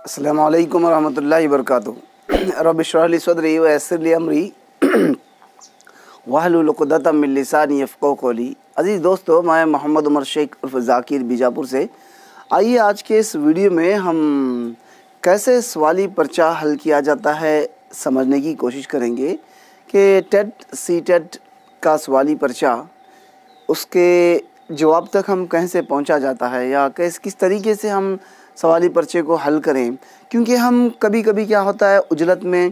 अस्सलामु अलैकुम वरहमतुल्लाहि वबरकातुहू। रब्बि इश्रह ली सदरी व यस्सिर ली अमरी वहलुल उक़दतम मिन लिसानी यफ़क़हू क़ौली। अज़ीज़ दोस्तों, मैं मोहम्मद उमर शेख उर्फ़ ज़ाकिर बीजापुर से। आइए आज के इस वीडियो में हम कैसे सवाली पर्चा हल किया जाता है समझने की कोशिश करेंगे कि टेट सी टेट का सवाली पर्चा उसके जवाब तक हम कैसे पहुंचा जाता है या किस तरीके से हम सवाली पर्चे को हल करें। क्योंकि हम कभी कभी क्या होता है उजलत में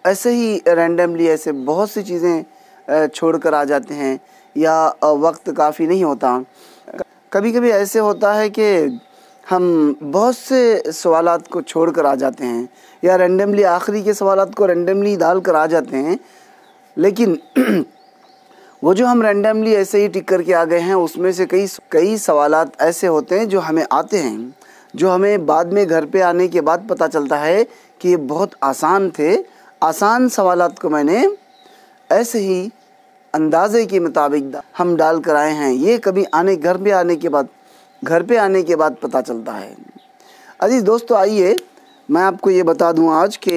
ऐसे ही रैंडमली ऐसे बहुत सी चीज़ें छोड़कर आ जाते हैं या वक्त काफ़ी नहीं होता। कभी कभी ऐसे होता है कि हम बहुत से सवालात को छोड़कर आ जाते हैं या रैंडमली आखिरी के सवालात को रैंडमली डाल कर आ जाते हैं, लेकिन वो जो हम रैंडमली ऐसे ही टिक करके आ गए हैं उसमें से कई सवालात ऐसे होते हैं जो हमें आते हैं, जो हमें बाद में घर पे आने के बाद पता चलता है कि ये बहुत आसान थे। आसान सवालात को मैंने ऐसे ही अंदाज़े के मुताबिक हम डाल कर आए हैं, ये कभी घर पे आने के बाद पता चलता है। अजीज़ दोस्तों, आइए मैं आपको ये बता दूं आज कि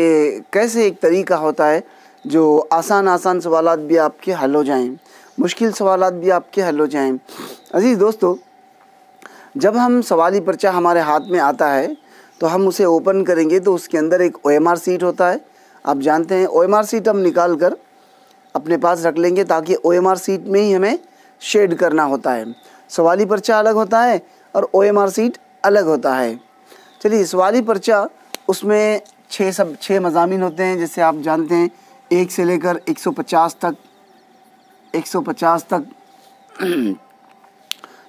कैसे एक तरीका होता है जो आसान सवालात भी आपके हल हो जाएं, मुश्किल सवालात भी आपके हल हो जाएं। अजीज़ दोस्तों, जब हम सवाली पर्चा हमारे हाथ में आता है तो हम उसे ओपन करेंगे तो उसके अंदर एक OMR सीट होता है। आप जानते हैं OMR सीट हम निकाल कर अपने पास रख लेंगे ताकि OMR सीट में ही हमें शेड करना होता है। सवाली पर्चा अलग होता है और OMR सीट अलग होता है। चलिए, सवाली पर्चा उसमें 6 मज़ामीन होते हैं, जैसे आप जानते हैं 1 से लेकर 150 तक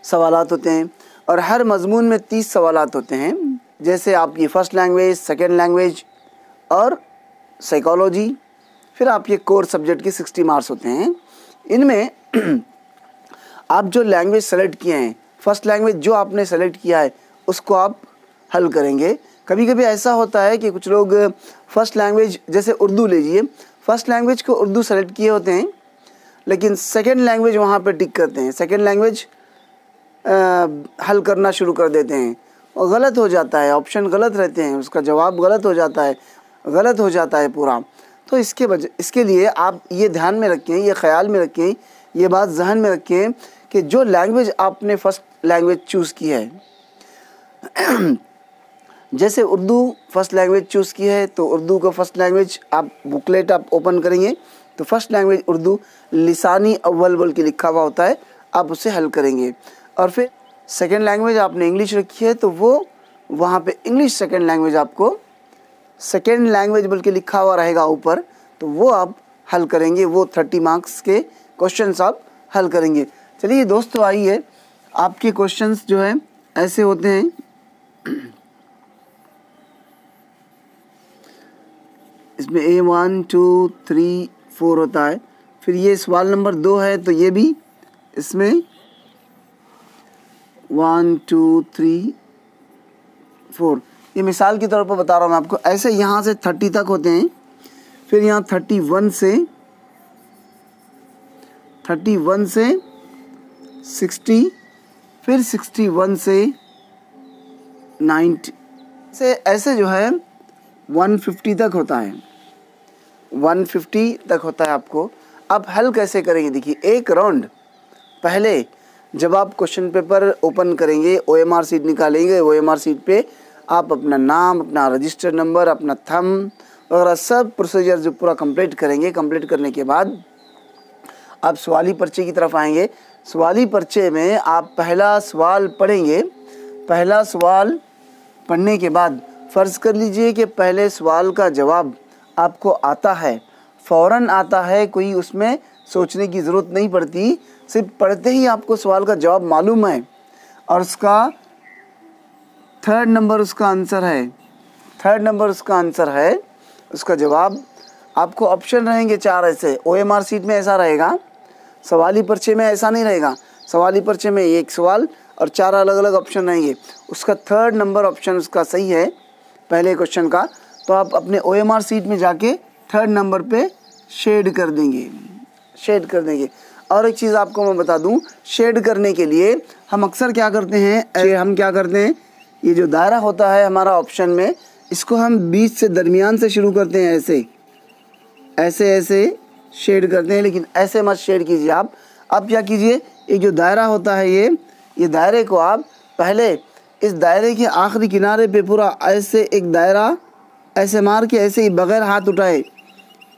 सवालात होते हैं और हर मज़मून में 30 सवालात होते हैं। जैसे आपकी फ़र्स्ट लैंग्वेज, सेकंड लैंग्वेज और साइकोलॉजी, फिर आपके कोर सब्जेक्ट के 60 मार्क्स होते हैं। इनमें आप जो लैंग्वेज सेलेक्ट किए हैं, फ़र्स्ट लैंग्वेज जो आपने सेलेक्ट किया है उसको आप हल करेंगे। कभी कभी ऐसा होता है कि कुछ लोग फ़र्स्ट लैंग्वेज, जैसे उर्दू लीजिए, फ़र्स्ट लैंग्वेज को उर्दू सेलेक्ट किए होते हैं लेकिन सेकंड लैंग्वेज वहाँ पे टिक करते हैं, सेकंड लैंग्वेज हल करना शुरू कर देते हैं और गलत हो जाता है, ऑप्शन गलत रहते हैं, उसका जवाब गलत हो जाता है पूरा। तो इसके लिए आप ये ध्यान में रखें, ये ख्याल में रखें, ये बात जहन में रखें कि जो लैंग्वेज आपने फ़र्स्ट लैंग्वेज चूज़ की है जैसे उर्दू फ़र्स्ट लैंग्वेज चूज़ की है तो उर्दू का फ़र्स्ट लैंग्वेज आप बुकलेट आप ओपन करेंगे तो फ़र्स्ट लैंग्वेज उर्दू लिसानी अव्वल बोल के लिखा हुआ होता है, आप उसे हल करेंगे। और फिर सेकंड लैंग्वेज आपने इंग्लिश रखी है तो वो वहाँ पे इंग्लिश सेकंड लैंग्वेज आपको सेकंड लैंग्वेज बोल के लिखा हुआ रहेगा ऊपर, तो वो आप हल करेंगे। वो 30 मार्क्स के क्वेश्चंस आप हल करेंगे। चलिए दोस्तों, आइए आपके क्वेश्चंस जो है ऐसे होते हैं। इसमें A1 2 3 4 होता है। फिर ये सवाल नंबर 2 है तो ये भी इसमें 1 2 3 4, ये मिसाल के तौर पर बता रहा हूँ मैं आपको। ऐसे यहाँ से 30 तक होते हैं, फिर यहाँ 31 से 60, फिर 61 से 90 से ऐसे जो है 150 तक होता है, 150 तक होता है आपको। आप हल कैसे करेंगे? देखिए, एक राउंड पहले जब आप क्वेश्चन पेपर ओपन करेंगे, OMR सीट निकालेंगे, OMR सीट पे आप अपना नाम, अपना रजिस्टर नंबर, अपना थंब वगैरह सब प्रोसीजर जो पूरा कंप्लीट करेंगे। कंप्लीट करने के बाद आप सवाली पर्चे की तरफ आएंगे। सवाली पर्चे में आप पहला सवाल पढ़ेंगे। पहला सवाल पढ़ने के बाद फ़र्ज़ कर लीजिए कि पहले सवाल का जवाब आपको आता है, फ़ौरन आता है, कोई उसमें सोचने की ज़रूरत नहीं पड़ती, सिर्फ पढ़ते ही आपको सवाल का जवाब मालूम है और उसका थर्ड नंबर उसका आंसर है, उसका जवाब। आपको ऑप्शन रहेंगे 4 ऐसे। OMR सीट में ऐसा रहेगा, सवाली पर्चे में ऐसा नहीं रहेगा। सवाली पर्चे में एक सवाल और 4 अलग अलग ऑप्शन रहेंगे। उसका थर्ड नंबर ऑप्शन उसका सही है पहले क्वेश्चन का, तो आप अपने OMR सीट में जाके थर्ड नंबर पे शेड कर देंगे। और एक चीज़ आपको मैं बता दूं, शेड करने के लिए हम अक्सर क्या करते हैं ये जो दायरा होता है हमारा ऑप्शन में, इसको हम बीच से दरमियान से शुरू करते हैं, ऐसे ऐसे ऐसे शेड करते हैं, लेकिन ऐसे मत शेड कीजिए आप। अब क्या कीजिए, एक जो दायरा होता है ये दायरे को आप पहले इस दायरे के आखिरी किनारे पे पूरा ऐसे एक दायरा ऐसे मार के, ऐसे ही बग़ैर हाथ उठाए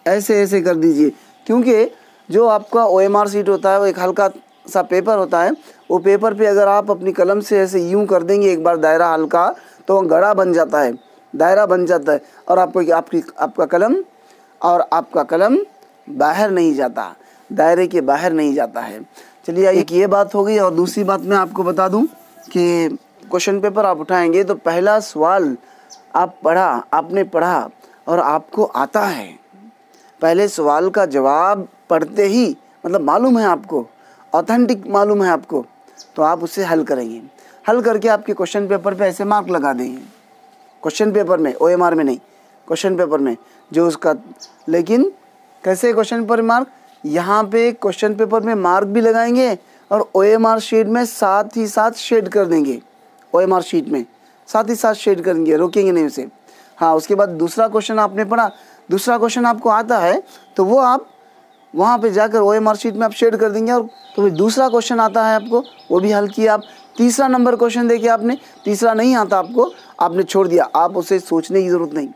ऐसे ऐसे कर दीजिए। क्योंकि जो आपका OMR शीट होता है वो एक हल्का सा पेपर होता है, वो पेपर पे अगर आप अपनी कलम से ऐसे यूं कर देंगे एक बार दायरा हल्का, तो गड़ा बन जाता है, दायरा बन जाता है, और आपका कलम बाहर नहीं जाता, दायरे के बाहर नहीं जाता है। चलिए, एक ये बात हो गई। और दूसरी बात मैं आपको बता दूं कि क्वेश्चन पेपर आप उठाएंगे तो पहला सवाल आपने पढ़ा और आपको आता है, पहले सवाल का जवाब पढ़ते ही मतलब मालूम है आपको, ऑथेंटिक मालूम है आपको, तो आप उसे हल करेंगे। हल करके आपके क्वेश्चन पेपर पे ऐसे मार्क लगा देंगे, क्वेश्चन पेपर में, OMR में नहीं, क्वेश्चन पेपर में जो उसका। लेकिन कैसे क्वेश्चन पर मार्क, यहाँ पे क्वेश्चन पेपर में मार्क भी लगाएंगे और OMR शीट में साथ ही साथ शेड कर देंगे, OMR शीट में साथ ही साथ शेड करेंगे, रोकेंगे नहीं उसे। हाँ, उसके बाद दूसरा क्वेश्चन आपने पढ़ा, दूसरा क्वेश्चन आपको आता है तो वो आप वहाँ पे जाकर OMR शीट में आप शेड कर देंगे, और तो फिर दूसरा क्वेश्चन आता है आपको, वो भी हल किया आप। तीसरा नंबर क्वेश्चन देखिए, आपने तीसरा नहीं आता आपको, आपने छोड़ दिया, आप उसे सोचने की ज़रूरत नहीं,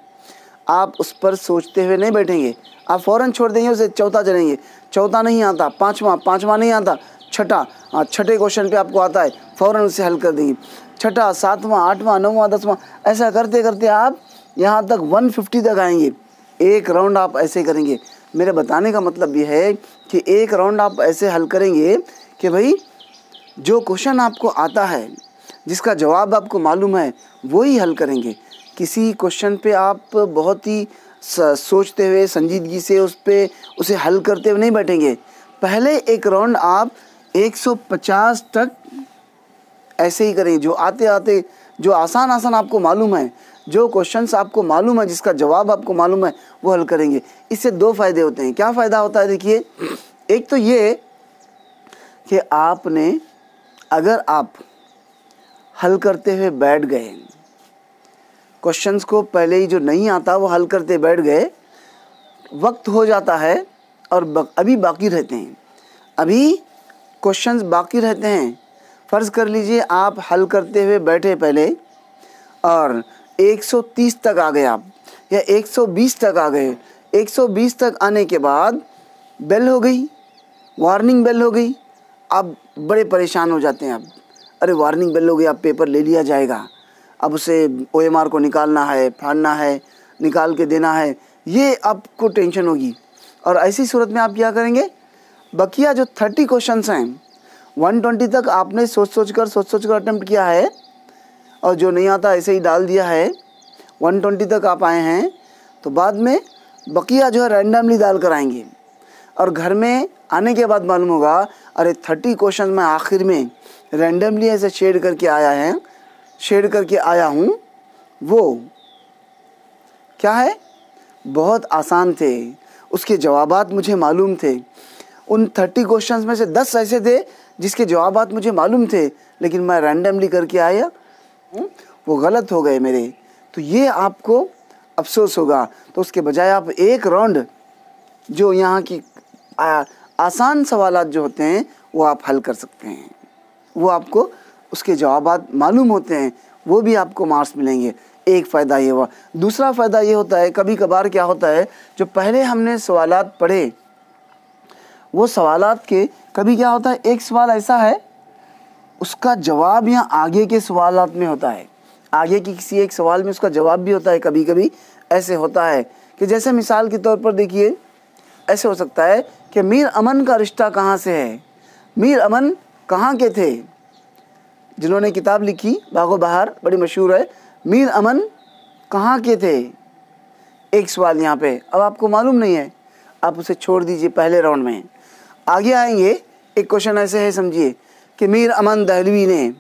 आप उस पर सोचते हुए नहीं बैठेंगे, आप फ़ौरन छोड़ देंगे उसे, चौथा चलेंगे। चौथा नहीं आता, पाँचवा नहीं आता, छठा, छठे क्वेश्चन पे आपको आता है, फ़ौरन उसे हल कर देंगे। छठा, सातवां, आठवां, नौवां, 10वां, ऐसा करते करते आप यहाँ तक 150 तक आएंगे। एक राउंड आप ऐसे करेंगे। मेरे बताने का मतलब ये है कि एक राउंड आप ऐसे हल करेंगे कि भाई जो क्वेश्चन आपको आता है, जिसका जवाब आपको मालूम है, वो ही हल करेंगे। किसी क्वेश्चन पे आप बहुत ही सोचते हुए संजीदगी से उसे हल करते हुए नहीं बैठेंगे। पहले एक राउंड आप 150 तक ऐसे ही करें, जो आते आते जो आसान आपको मालूम है, जो क्वेश्चंस आपको मालूम है, जिसका जवाब आपको मालूम है, वो हल करेंगे। इससे दो फायदे होते हैं। क्या फ़ायदा होता है, देखिए, एक तो ये कि अगर आप हल करते हुए बैठ गए, क्वेश्चंस को पहले ही जो नहीं आता वो हल करते बैठ गए, वक्त हो जाता है और अभी बाकी रहते हैं, अभी क्वेश्चंस बाकी रहते हैं। फ़र्ज़ कर लीजिए आप हल करते हुए बैठे पहले और 130 तक आ गए आप, या 120 तक आ गए। 120 तक आने के बाद बेल हो गई, वार्निंग बेल हो गई। आप बड़े परेशान हो जाते हैं। आप, अरे वार्निंग बेल हो गई, अब पेपर ले लिया जाएगा, अब उसे OMR को निकालना है, फाड़ना है, निकाल के देना है, ये आपको टेंशन होगी। और ऐसी सूरत में आप क्या करेंगे, बकिया जो 30 क्वेश्चंस हैं, 120 तक आपने सोच कर अटेम्प्ट किया है, और जो नहीं आता ऐसे ही डाल दिया है, 120 तक आप आए हैं, तो बाद में बकिया जो है रैंडमली डाल कर आएंगे। और घर में आने के बाद मालूम होगा, अरे 30 क्वेश्चन मैं आखिर में रैंडमली ऐसे शेड करके आया हूँ, वो क्या है, बहुत आसान थे, उसके जवाबात मुझे मालूम थे। उन 30 क्वेश्चंस में से 10 ऐसे थे जिसके जवाबात मुझे मालूम थे, लेकिन मैं रैंडमली करके आया, वो गलत हो गए मेरे, तो ये आपको अफसोस होगा। तो उसके बजाय आप एक राउंड जो यहाँ की आसान सवालात जो होते हैं वो आप हल कर सकते हैं, वो आपको उसके जवाबात मालूम होते हैं, वो भी आपको मार्क्स मिलेंगे। एक फ़ायदा ये हुआ। दूसरा फ़ायदा ये होता है, कभी कभार क्या होता है, जो पहले हमने सवालात पढ़े, वो सवालात के कभी क्या होता है, एक सवाल ऐसा है उसका जवाब यहाँ आगे के सवालात में होता है, आगे की किसी एक सवाल में उसका जवाब भी होता है। कभी कभी ऐसे होता है कि जैसे मिसाल के तौर पर देखिए, ऐसे हो सकता है कि मीर अमन का रिश्ता कहाँ से है। मीर अमन कहाँ के थे, जिन्होंने किताब लिखी बागो बहार, बड़ी मशहूर है, मीर अमन कहाँ के थे, एक सवाल यहाँ पे। अब आपको मालूम नहीं है, आप उसे छोड़ दीजिए पहले राउंड में। आगे आएंगे, एक क्वेश्चन ऐसे है, समझिए कि मीर अमन दहलवी ने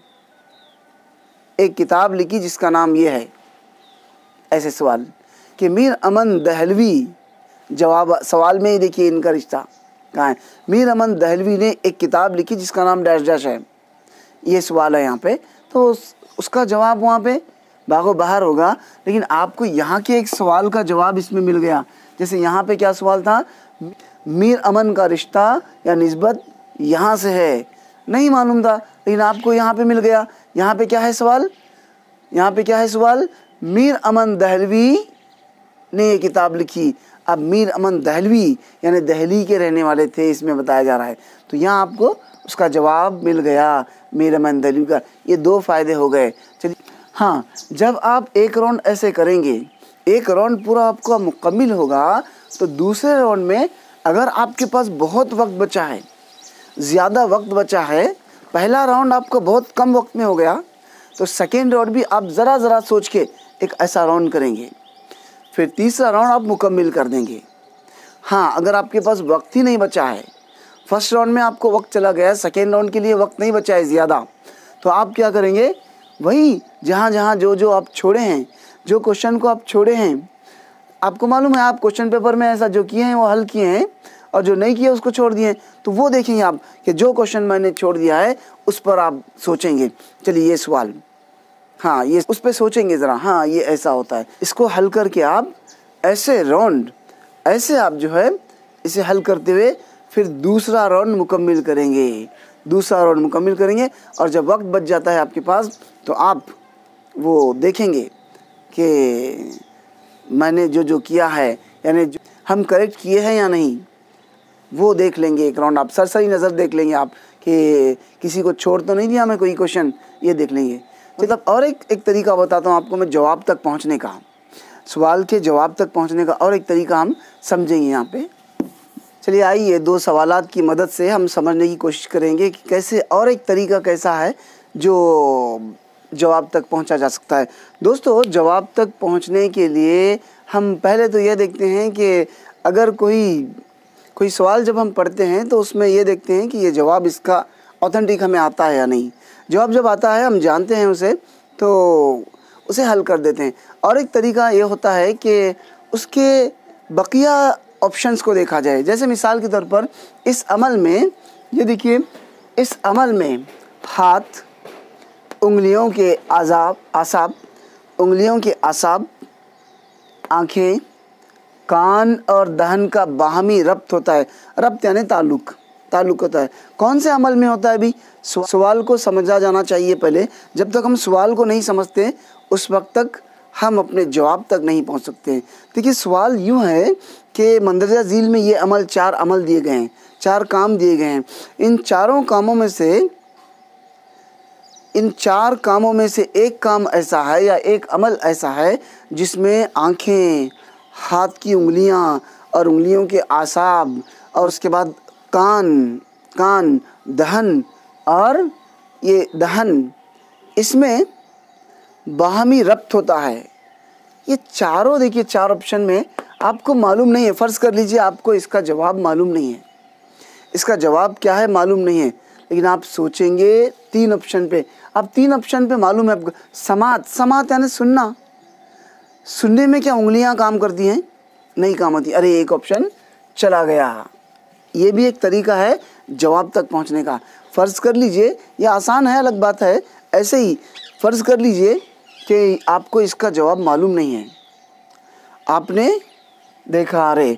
एक किताब लिखी जिसका नाम ये है, ऐसे सवाल कि मीर अमन दहलवी, जवाब सवाल में ही देखिए इनका रिश्ता कहाँ है। मीर अमन दहलवी ने एक किताब लिखी जिसका नाम डैश डैश है, ये सवाल है यहाँ पे, तो उसका जवाब वहाँ पे बागो बाहर होगा। लेकिन आपको यहाँ के एक सवाल का जवाब इसमें मिल गया। जैसे यहाँ पे क्या सवाल था, मीर अमन का रिश्ता या निस्बत यहाँ से है, नहीं मालूम था, लेकिन आपको यहाँ पे मिल गया। यहाँ पे क्या है सवाल, यहाँ पे क्या है सवाल, मीर अमन दहलवी ने ये किताब लिखी। अब मीर अमन दहलवी यानी दिल्ली के रहने वाले थे, इसमें बताया जा रहा है। तो यहाँ आपको उसका जवाब मिल गया, मीर अमन दहलवी का। ये 2 फ़ायदे हो गए। चलिए, हाँ, जब आप एक राउंड ऐसे करेंगे, एक राउंड पूरा आपका मुकम्मिल होगा, तो दूसरे राउंड में अगर आपके पास बहुत वक्त बचा है, ज़्यादा वक्त बचा है, पहला राउंड आपका बहुत कम वक्त में हो गया, तो सेकेंड राउंड भी आप ज़रा सोच के एक ऐसा राउंड करेंगे, फिर तीसरा राउंड आप मुकम्मिल कर देंगे। हाँ, अगर आपके पास वक्त ही नहीं बचा है, फर्स्ट राउंड में आपको वक्त चला गया, सेकेंड राउंड के लिए वक्त नहीं बचा है ज़्यादा, तो आप क्या करेंगे, वही जहाँ जो आप छोड़े हैं, जो क्वेश्चन को आप छोड़े हैं, आपको मालूम है आप क्वेश्चन पेपर में ऐसा जो किए हैं वो हल किए हैं, और जो नहीं किया उसको छोड़ दिए, तो वो देखेंगे आप कि जो क्वेश्चन मैंने छोड़ दिया है उस पर आप सोचेंगे। चलिए ये सवाल, हाँ, ये उस पर सोचेंगे ज़रा, हाँ ये ऐसा होता है, इसको हल करके आप ऐसे राउंड, ऐसे आप जो है इसे हल करते हुए फिर दूसरा राउंड मुकम्मिल करेंगे, दूसरा राउंड मुकम्मिल करेंगे। और जब वक्त बच जाता है आपके पास, तो आप वो देखेंगे कि मैंने जो किया है, यानी हम करेक्ट किए हैं या नहीं, वो देख लेंगे। एक राउंड आप सरसरी नज़र देख लेंगे आप कि किसी को छोड़ तो नहीं दिया मैं कोई क्वेश्चन, ये देख लेंगे। मतलब और एक तरीका बताता हूँ आपको मैं जवाब तक पहुँचने का, सवाल के जवाब तक पहुँचने का और एक तरीका हम समझेंगे यहाँ पे। चलिए आइए 2 सवालात की मदद से हम समझने की कोशिश करेंगे कि कैसे और एक तरीका कैसा है जो जवाब तक पहुंचा जा सकता है। दोस्तों, जवाब तक पहुंचने के लिए हम पहले तो ये देखते हैं कि अगर कोई सवाल जब हम पढ़ते हैं तो उसमें ये देखते हैं कि ये जवाब इसका ऑथेंटिक हमें आता है या नहीं। जवाब जब आता है, हम जानते हैं उसे, तो उसे हल कर देते हैं। और एक तरीका ये होता है कि उसके बकिया ऑप्शंस को देखा जाए। जैसे मिसाल के तौर पर इस अमल में, ये देखिए, इस अमल में हाथ, उंगलियों के आसाब, उंगलियों के आसाब, आँखें, कान और दहन का बाहमी रब्त होता है। रब्त यानी ताल्लुक़ होता है। कौन से अमल में होता है? अभी सवाल को समझा जाना चाहिए पहले। जब तक हम सवाल को नहीं समझते उस वक्त तक हम अपने जवाब तक नहीं पहुंच सकते। देखिए, सवाल यूँ है कि मंदरजा झील में ये अमल 4 अमल दिए गए हैं, 4 काम दिए गए हैं। इन 4 कामों में से एक काम ऐसा है या एक अमल ऐसा है जिसमें आँखें, हाथ की उंगलियां और उंगलियों के आसाब और उसके बाद कान, दहन और ये दहन, इसमें बाहमी रब्त होता है। ये चारों देखिए, 4 ऑप्शन में आपको मालूम नहीं है। फ़र्ज़ कर लीजिए आपको इसका जवाब मालूम नहीं है, इसका जवाब क्या है मालूम नहीं है, लेकिन आप सोचेंगे 3 ऑप्शन पे। अब 3 ऑप्शन पे मालूम है आपको, समात यानी सुनना। सुनने में क्या उंगलियां काम करती हैं? नहीं काम होती। अरे एक ऑप्शन चला गया। ये भी एक तरीका है जवाब तक पहुंचने का। फ़र्ज़ कर लीजिए, यह आसान है, अलग बात है। ऐसे ही फ़र्ज़ कर लीजिए कि आपको इसका जवाब मालूम नहीं है। आपने देखा, अरे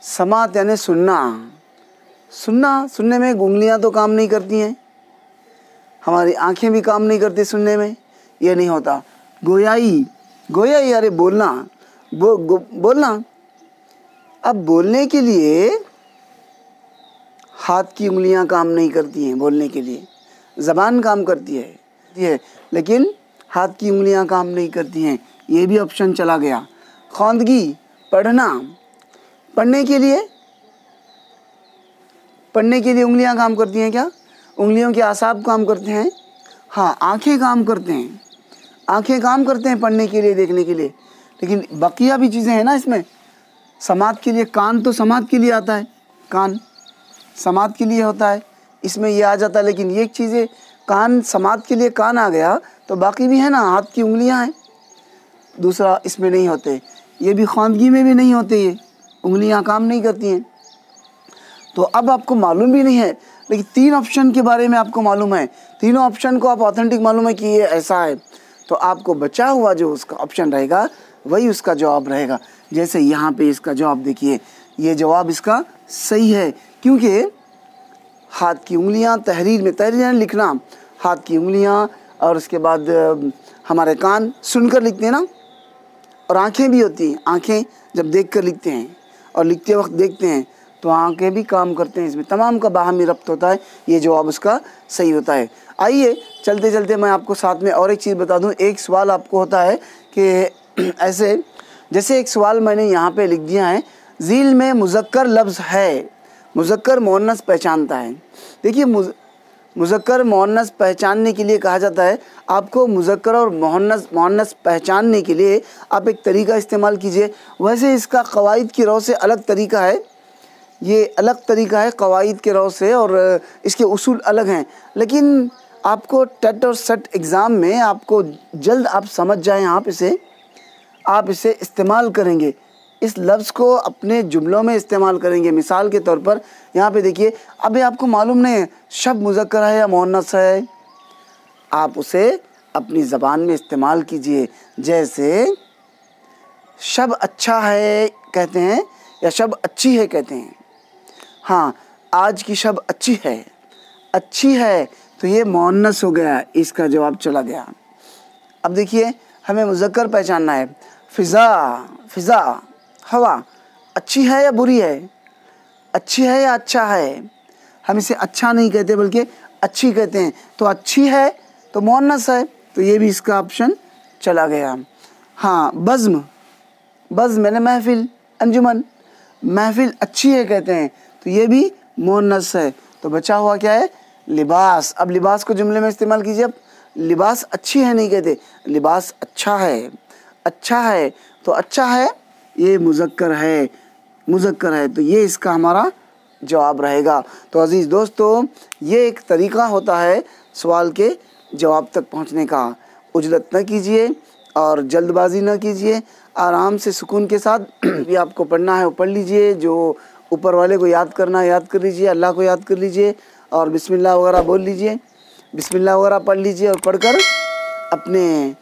समात यानी सुनने में उंगलियां तो काम नहीं करती हैं, हमारी आंखें भी काम नहीं करती सुनने में, ये नहीं होता। गोयाई अरे बोलना, बोलना। अब बोलने के लिए हाथ की उंगलियां काम नहीं करती हैं, बोलने के लिए ज़बान काम करती है, लेकिन हाथ की उंगलियां काम नहीं करती हैं। ये भी ऑप्शन चला गया। ख्वांदगी, पढ़ने के लिए उंगलियां काम करती हैं क्या? उंगलियों के आसाब काम करते हैं। हाँ, आंखें काम करते हैं पढ़ने के लिए, देखने के लिए, लेकिन बकिया भी चीज़ें हैं ना इसमें। समात के लिए कान, तो समात के लिए आता है, कान समात के लिए होता है, इसमें ये आ जाता है। लेकिन ये चीज़ें, कान समात के लिए कान आ गया, तो बाकी भी है ना, हाथ की उंगलियां हैं, दूसरा इसमें नहीं होते। ये भी ख्वांदगी में भी नहीं होते, ये उंगलियां काम नहीं करती हैं। तो अब आपको मालूम भी नहीं है, लेकिन 3 ऑप्शन के बारे में आपको मालूम है, तीनों ऑप्शन को आप ऑथेंटिक मालूम है कि ये ऐसा है, तो आपको बचा हुआ जो उसका ऑप्शन रहेगा वही उसका जवाब रहेगा। जैसे यहाँ पे इसका जवाब देखिए, ये जवाब इसका सही है, क्योंकि हाथ की उंगलियाँ तहरीर में, तहरीर यानी लिखना, हाथ की उंगलियाँ और उसके बाद हमारे कान सुनकर लिखते हैं ना, और आँखें भी होती हैं, आँखें जब देख कर लिखते हैं और लिखते वक्त देखते हैं तो आँखें भी काम करते हैं, इसमें तमाम का बाहमी रब्त होता है, ये जवाब उसका सही होता है। आइए चलते चलते मैं आपको साथ में और एक चीज़ बता दूं। एक सवाल आपको होता है कि ऐसे, जैसे एक सवाल मैंने यहाँ पे लिख दिया है, झील में मुज़क्कर लफ्ज़ है, मुज़क्कर मुअन्नस पहचानता है। देखिए मुज़क्कर मुअन्नस पहचानने के लिए कहा जाता है, आपको मुज़क्कर और मुअन्नस पहचानने के लिए आप एक तरीका इस्तेमाल कीजिए। वैसे इसका क़वाइद की रौ से अलग तरीका है, ये अलग तरीका है क़वाइद के रौ से, और इसके उसूल अलग हैं, लेकिन आपको टेट और सेट एग्ज़ाम में आपको जल्द आप समझ जाएं, आप इसे इस्तेमाल करेंगे, इस लफ्ज़ को अपने जुमलों में इस्तेमाल करेंगे। मिसाल के तौर पर यहाँ पे देखिए, अभी आपको मालूम नहीं है शब्द मुज़क्कर है या मुअन्नस है, आप उसे अपनी ज़बान में इस्तेमाल कीजिए। जैसे शब अच्छा है कहते हैं या शब अच्छी है कहते हैं। हाँ, आज की शब अच्छी है, अच्छी है तो ये मुअन्नस हो गया, इसका जवाब चला गया। अब देखिए हमें मुज़क्कर पहचानना है, फ़िज़ा हवा, अच्छी है या बुरी है, अच्छी है या अच्छा है, हम इसे अच्छा नहीं कहते बल्कि अच्छी कहते हैं, तो अच्छी है तो मुअन्नस है, तो ये भी इसका ऑप्शन चला गया। हाँ, बज़्म यानी महफ़िल, अंजुमन, महफ़िल अच्छी है कहते हैं, तो ये भी मुअन्नस है, तो बचा हुआ क्या है, लिबास। अब लिबास को जुमले में इस्तेमाल कीजिए। अब लिबास अच्छी है नहीं कहते, लिबास अच्छा है, अच्छा है तो अच्छा है ये मुज़क्कर है, तो ये इसका हमारा जवाब रहेगा। तो अज़ीज़ दोस्तों, ये एक तरीका होता है सवाल के जवाब तक पहुंचने का। उजलत न कीजिए और जल्दबाजी न कीजिए, आराम से सुकून के साथ भी आपको पढ़ना है वो पढ़ लीजिए, जो ऊपर वाले को याद करना है याद कर लीजिए, अल्लाह को याद कर लीजिए और बिस्मिल्लाह वगैरह बोल लीजिए, बिस्मिल्लाह वगैरह पढ़ लीजिए और पढ़कर अपने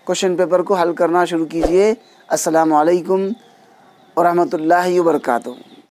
क्वेश्चन पेपर को हल करना शुरू कीजिए। अस्सलामु अलैकुम व रहमतुल्लाहि व बरकातुहू।